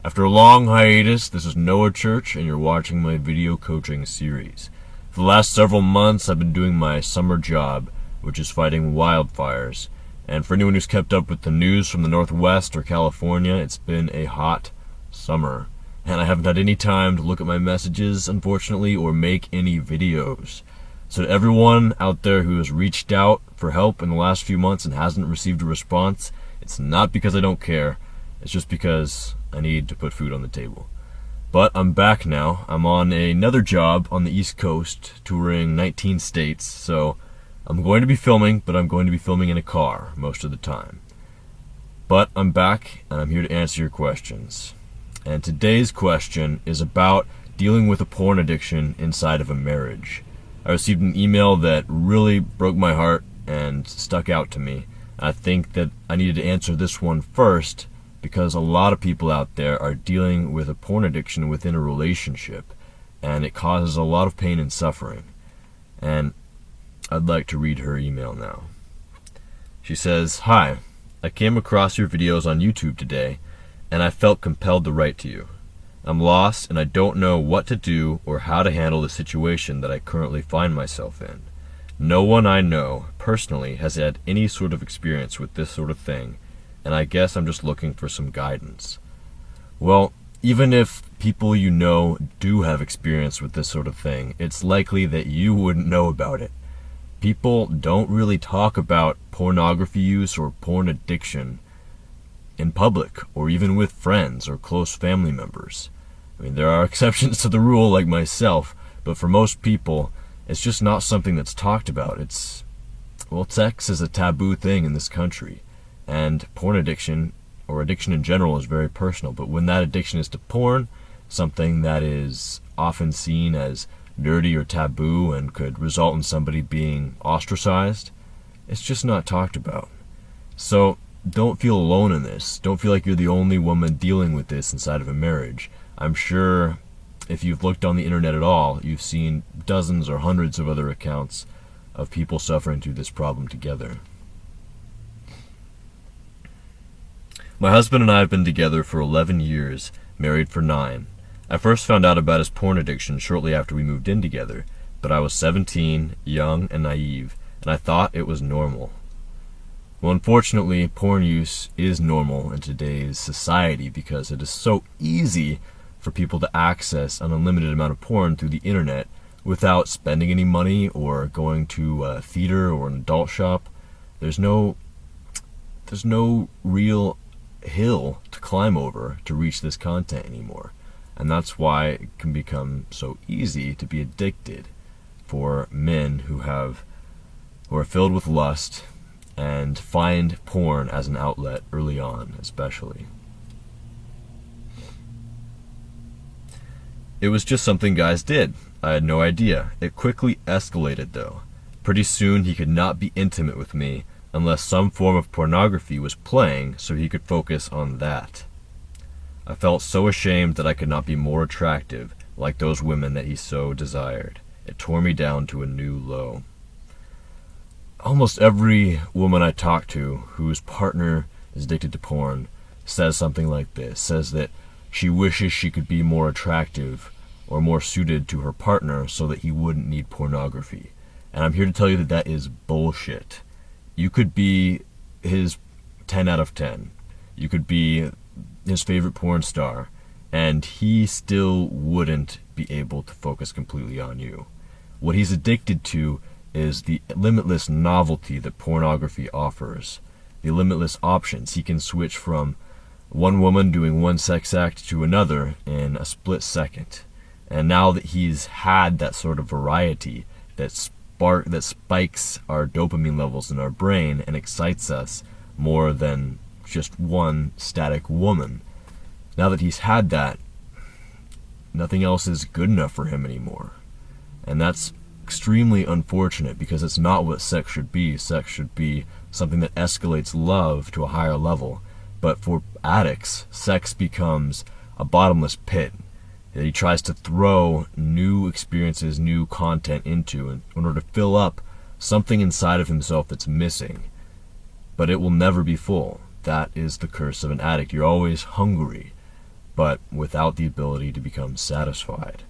After a long hiatus, this is Noah Church, and you're watching my video coaching series. For the last several months, I've been doing my summer job, which is fighting wildfires. And for anyone who's kept up with the news from the Northwest or California, it's been a hot summer. And I haven't had any time to look at my messages, unfortunately, or make any videos. So to everyone out there who has reached out for help in the last few months and hasn't received a response, it's not because I don't care. It's just because I need to put food on the table. But I'm back now. I'm on another job on the East Coast, touring 19 states, so I'm going to be filming, but I'm going to be filming in a car most of the time. But I'm back, and I'm here to answer your questions. And today's question is about dealing with a porn addiction inside of a marriage. I received an email that really broke my heart and stuck out to me. I think that I needed to answer this one first because a lot of people out there are dealing with a porn addiction within a relationship, and it causes a lot of pain and suffering. And I'd like to read her email now. She says, "Hi, I came across your videos on YouTube today, and I felt compelled to write to you. I'm lost, and I don't know what to do or how to handle the situation that I currently find myself in. No one I know personally has had any sort of experience with this sort of thing, and I guess I'm just looking for some guidance." Well, even if people you know do have experience with this sort of thing, it's likely that you wouldn't know about it. People don't really talk about pornography use or porn addiction in public, or even with friends or close family members. I mean, there are exceptions to the rule, like myself, but for most people, it's just not something that's talked about. Sex is a taboo thing in this country, and porn addiction, or addiction in general, is very personal. But when that addiction is to porn, something that is often seen as dirty or taboo and could result in somebody being ostracized, it's just not talked about. So don't feel alone in this. Don't feel like you're the only woman dealing with this inside of a marriage. I'm sure if you've looked on the internet at all, you've seen dozens or hundreds of other accounts of people suffering through this problem together. My husband and I have been together for 11 years, married for 9. I first found out about his porn addiction shortly after we moved in together, but I was 17, young and naive, and I thought it was normal. Well, unfortunately, porn use is normal in today's society because it is so easy for people to access an unlimited amount of porn through the internet without spending any money or going to a theater or an adult shop. There's no real hill to climb over to reach this content anymore. And that's why it can become so easy to be addicted for men who are filled with lust and find porn as an outlet early on, especially. It was just something guys did. I had no idea. It quickly escalated, though. Pretty soon he could not be intimate with me unless some form of pornography was playing so he could focus on that. I felt so ashamed that I could not be more attractive, like those women that he so desired. It tore me down to a new low. Almost every woman I talk to whose partner is addicted to porn says something like this, says that she wishes she could be more attractive or more suited to her partner so that he wouldn't need pornography. And I'm here to tell you that that is bullshit. You could be his 10 out of 10. You could be his favorite porn star, and he still wouldn't be able to focus completely on you. What he's addicted to is the limitless novelty that pornography offers, the limitless options. He can switch from one woman doing one sex act to another in a split second. And now that he's had that sort of variety that spikes our dopamine levels in our brain and excites us more than just one static woman, now that he's had that, nothing else is good enough for him anymore. And that's extremely unfortunate because it's not what sex should be. Sex should be something that escalates love to a higher level. But for addicts, sex becomes a bottomless pit that he tries to throw new experiences, new content into in order to fill up something inside of himself that's missing. But it will never be full. That is the curse of an addict. You're always hungry, but without the ability to become satisfied.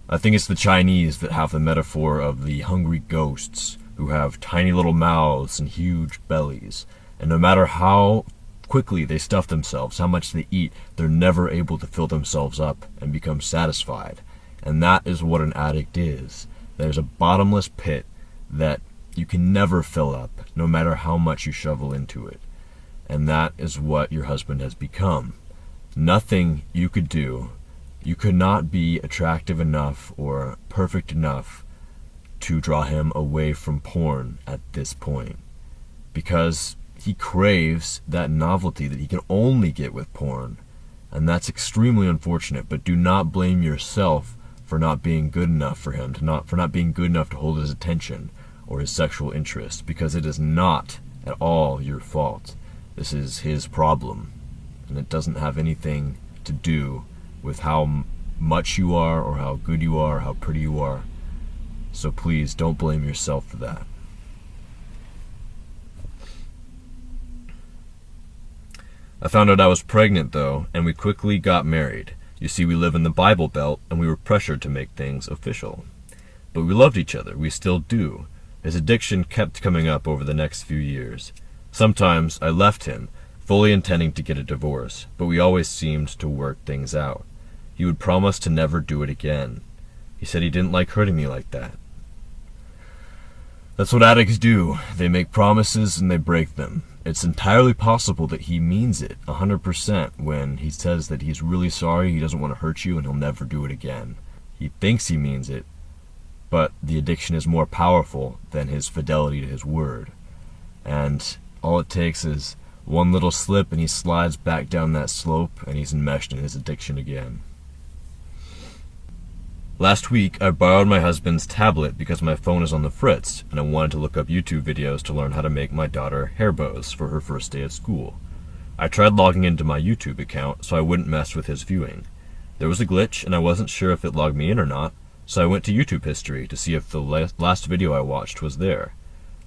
I think it's the Chinese that have the metaphor of the hungry ghosts who have tiny little mouths and huge bellies, and no matter how quickly they stuff themselves, how much they eat, they're never able to fill themselves up and become satisfied. And that is what an addict is. There's a bottomless pit that you can never fill up, no matter how much you shovel into it. And that is what your husband has become. Nothing you could do, you could not be attractive enough or perfect enough to draw him away from porn at this point. Because he craves that novelty that he can only get with porn. And that's extremely unfortunate, but do not blame yourself for not being good enough for him, for not being good enough to hold his attention or his sexual interest, because it is not at all your fault. This is his problem, and it doesn't have anything to do with how much you are or how good you are, how pretty you are. So please don't blame yourself for that. I found out I was pregnant though, and we quickly got married. You see, we live in the Bible Belt, and we were pressured to make things official. But we loved each other, we still do. His addiction kept coming up over the next few years. Sometimes I left him, fully intending to get a divorce, but we always seemed to work things out. He would promise to never do it again. He said he didn't like hurting me like that. That's what addicts do. They make promises and they break them. It's entirely possible that he means it 100% when he says that he's really sorry, he doesn't want to hurt you, and he'll never do it again. He thinks he means it, but the addiction is more powerful than his fidelity to his word. And all it takes is one little slip and he slides back down that slope and he's enmeshed in his addiction again. Last week, I borrowed my husband's tablet because my phone is on the fritz, and I wanted to look up YouTube videos to learn how to make my daughter hair bows for her first day at school. I tried logging into my YouTube account so I wouldn't mess with his viewing. There was a glitch, and I wasn't sure if it logged me in or not, so I went to YouTube history to see if the last video I watched was there.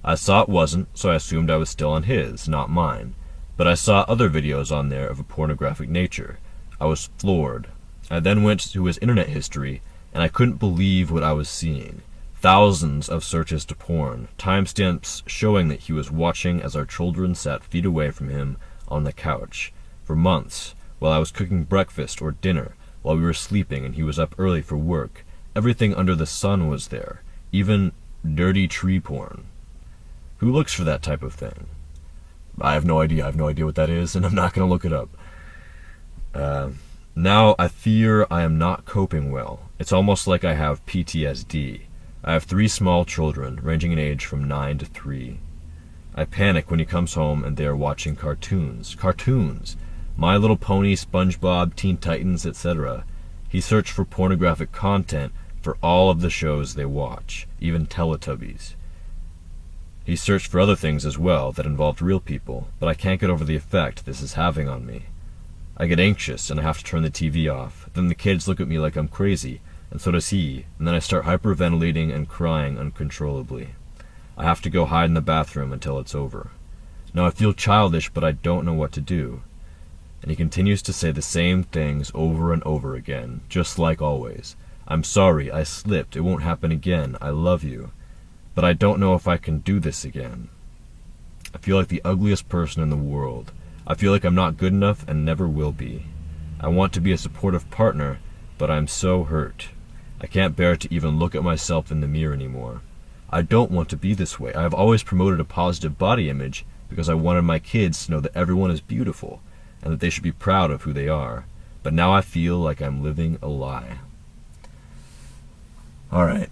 I saw it wasn't, so I assumed I was still on his, not mine. But I saw other videos on there of a pornographic nature. I was floored. I then went to his internet history, and I couldn't believe what I was seeing. Thousands of searches to porn, timestamps showing that he was watching as our children sat feet away from him on the couch, for months, while I was cooking breakfast or dinner, while we were sleeping and he was up early for work. Everything under the sun was there, even dirty tree porn. Who looks for that type of thing? I have no idea what that is, and I'm not going to look it up. Now I fear I am not coping well. It's almost like I have PTSD. I have 3 small children, ranging in age from 9 to 3. I panic when he comes home and they are watching cartoons. Cartoons! My Little Pony, SpongeBob, Teen Titans, etc. He searched for pornographic content for all of the shows they watch, even Teletubbies. He searched for other things as well that involved real people, but I can't get over the effect this is having on me. I get anxious and I have to turn the TV off. Then the kids look at me like I'm crazy, and so does he, and then I start hyperventilating and crying uncontrollably. I have to go hide in the bathroom until it's over. Now I feel childish, but I don't know what to do. And he continues to say the same things over and over again, just like always. I'm sorry, I slipped, it won't happen again, I love you. But I don't know if I can do this again. I feel like the ugliest person in the world. I feel like I'm not good enough and never will be. I want to be a supportive partner, but I'm so hurt. I can't bear to even look at myself in the mirror anymore. I don't want to be this way. I have always promoted a positive body image because I wanted my kids to know that everyone is beautiful and that they should be proud of who they are. But now I feel like I'm living a lie. Alright.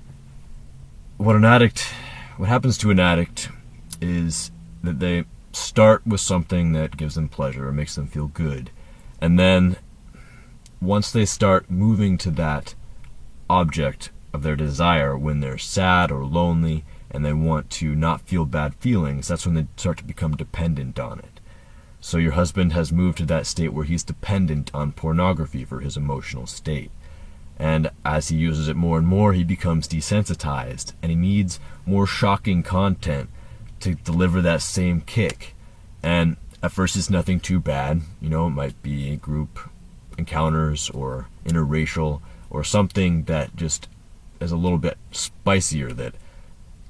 What happens to an addict is that they start with something that gives them pleasure or makes them feel good. And then once they start moving to that object of their desire when they're sad or lonely and they want to not feel bad feelings, that's when they start to become dependent on it. So your husband has moved to that state where he's dependent on pornography for his emotional state. And as he uses it more and more, he becomes desensitized, and he needs more shocking content to deliver that same kick. And at first it's nothing too bad. It might be a group encounters or interracial or something that just is a little bit spicier, that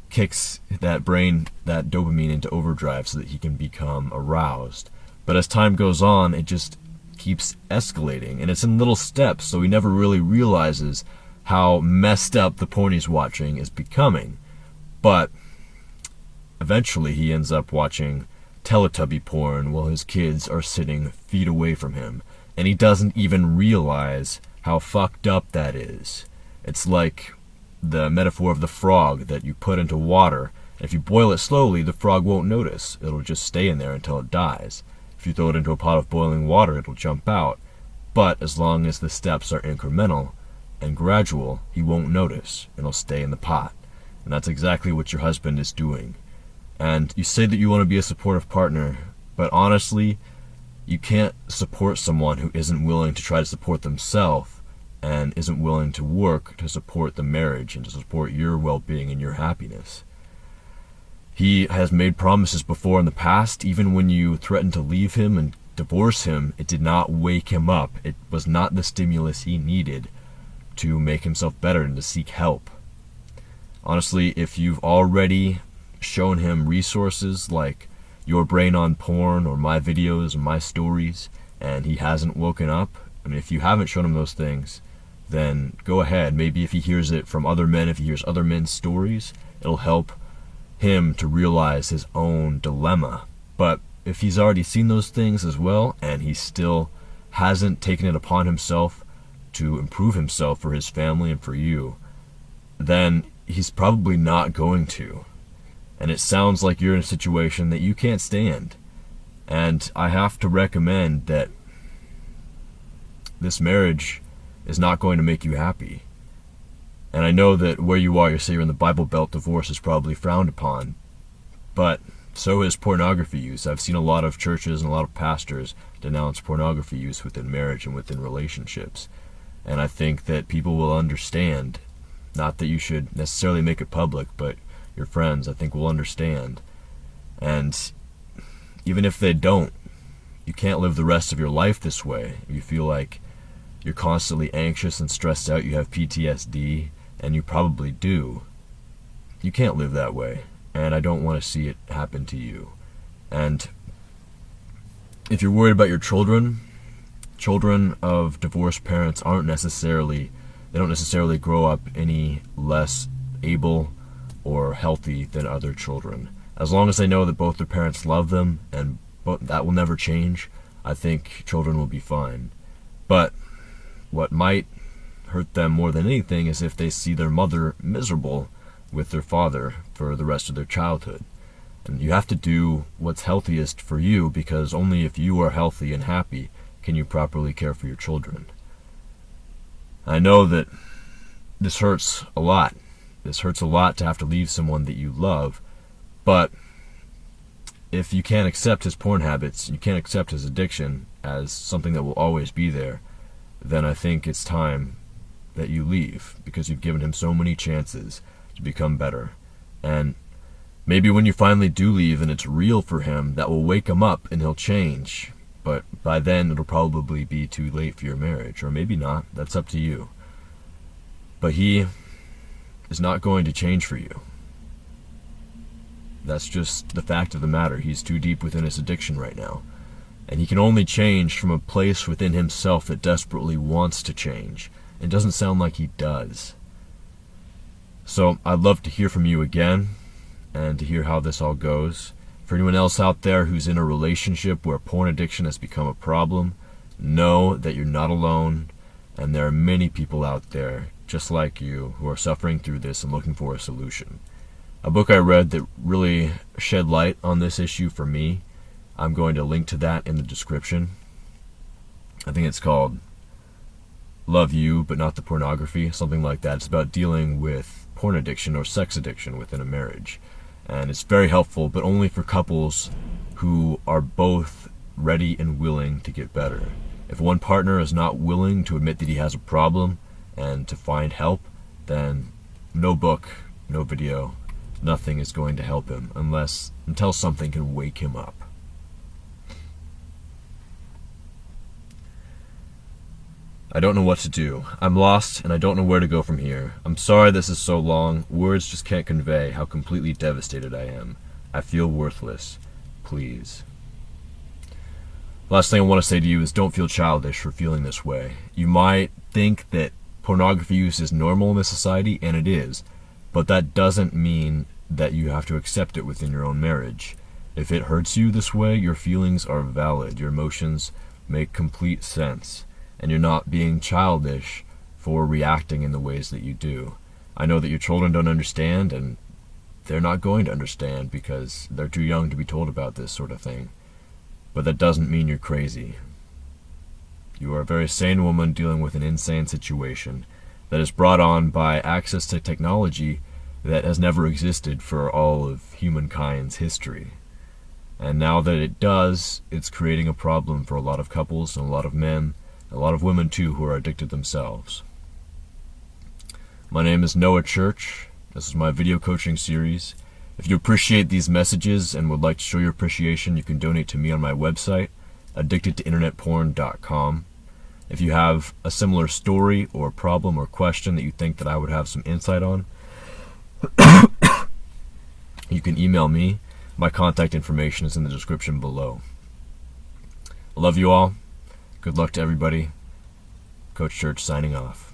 kicks that brain, that dopamine into overdrive so that he can become aroused. But as time goes on, it just keeps escalating, and it's in little steps, so he never really realizes how messed up the porn he's watching is becoming. But eventually he ends up watching Teletubby porn while his kids are sitting feet away from him, and he doesn't even realize how fucked up that is. It's like the metaphor of the frog that you put into water. If you boil it slowly, the frog won't notice. It'll just stay in there until it dies. If you throw it into a pot of boiling water, it'll jump out. But as long as the steps are incremental and gradual, he won't notice. It'll stay in the pot. And that's exactly what your husband is doing. And you say that you want to be a supportive partner, but honestly, you can't support someone who isn't willing to try to support themselves and isn't willing to work to support the marriage and to support your well-being and your happiness. He has made promises before in the past. Even when you threatened to leave him and divorce him, it did not wake him up. It was not the stimulus he needed to make himself better and to seek help. Honestly, if you've already shown him resources like Your Brain on Porn or my videos or my stories, and he hasn't woken up, I mean, if you haven't shown him those things, then go ahead. Maybe if he hears it from other men, if he hears other men's stories, it'll help him to realize his own dilemma. But if he's already seen those things as well, and he still hasn't taken it upon himself to improve himself for his family and for you, then he's probably not going to. And it sounds like you're in a situation that you can't stand. And I have to recommend that this marriage is not going to make you happy. And I know that where you are, you say you're in the Bible Belt, divorce is probably frowned upon. But so is pornography use. I've seen a lot of churches and a lot of pastors denounce pornography use within marriage and within relationships. And I think that people will understand. Not that you should necessarily make it public, but your friends, I think, will understand. And even if they don't, you can't live the rest of your life this way. You feel like you're constantly anxious and stressed out, you have PTSD, and you probably do. You can't live that way, and I don't want to see it happen to you. And if you're worried about your children of divorced parents they don't necessarily grow up any less able or healthy than other children. As long as they know that both their parents love them, and that will never change, I think children will be fine. But what might hurt them more than anything is if they see their mother miserable with their father for the rest of their childhood. And you have to do what's healthiest for you, because only if you are healthy and happy can you properly care for your children. I know that this hurts a lot. This hurts a lot to have to leave someone that you love, but if you can't accept his porn habits, you can't accept his addiction as something that will always be there, then I think it's time that you leave, because you've given him so many chances to become better. And maybe when you finally do leave and it's real for him, that will wake him up and he'll change. But by then it'll probably be too late for your marriage, or maybe not. That's up to you. But he is not going to change for you. That's just the fact of the matter. He's too deep within his addiction right now. And he can only change from a place within himself that desperately wants to change. It doesn't sound like he does. So I'd love to hear from you again, and to hear how this all goes. For anyone else out there who's in a relationship where porn addiction has become a problem, know that you're not alone, and there are many people out there just like you who are suffering through this and looking for a solution. A book I read that really shed light on this issue for me, I'm going to link to that in the description. I think it's called Love You But Not the Pornography, something like that. It's about dealing with porn addiction or sex addiction within a marriage. And it's very helpful, but only for couples who are both ready and willing to get better. If one partner is not willing to admit that he has a problem and to find help, then no book, no video, nothing is going to help him until something can wake him up. I don't know what to do. I'm lost, and I don't know where to go from here. I'm sorry this is so long. Words just can't convey how completely devastated I am. I feel worthless. Please. Last thing I want to say to you is don't feel childish for feeling this way. You might think that pornography use is normal in this society, and it is, but that doesn't mean that you have to accept it within your own marriage. If it hurts you this way, your feelings are valid, your emotions make complete sense, and you're not being childish for reacting in the ways that you do. I know that your children don't understand, and they're not going to understand because they're too young to be told about this sort of thing. But that doesn't mean you're crazy. You are a very sane woman dealing with an insane situation that is brought on by access to technology that has never existed for all of humankind's history. And now that it does, it's creating a problem for a lot of couples and a lot of men, a lot of women too, who are addicted themselves. My name is Noah Church. This is my video coaching series. If you appreciate these messages and would like to show your appreciation, you can donate to me on my website, addictedtointernetporn.com. If you have a similar story or problem or question that you think that I would have some insight on, you can email me. My contact information is in the description below. I love you all. Good luck to everybody. Coach Church signing off.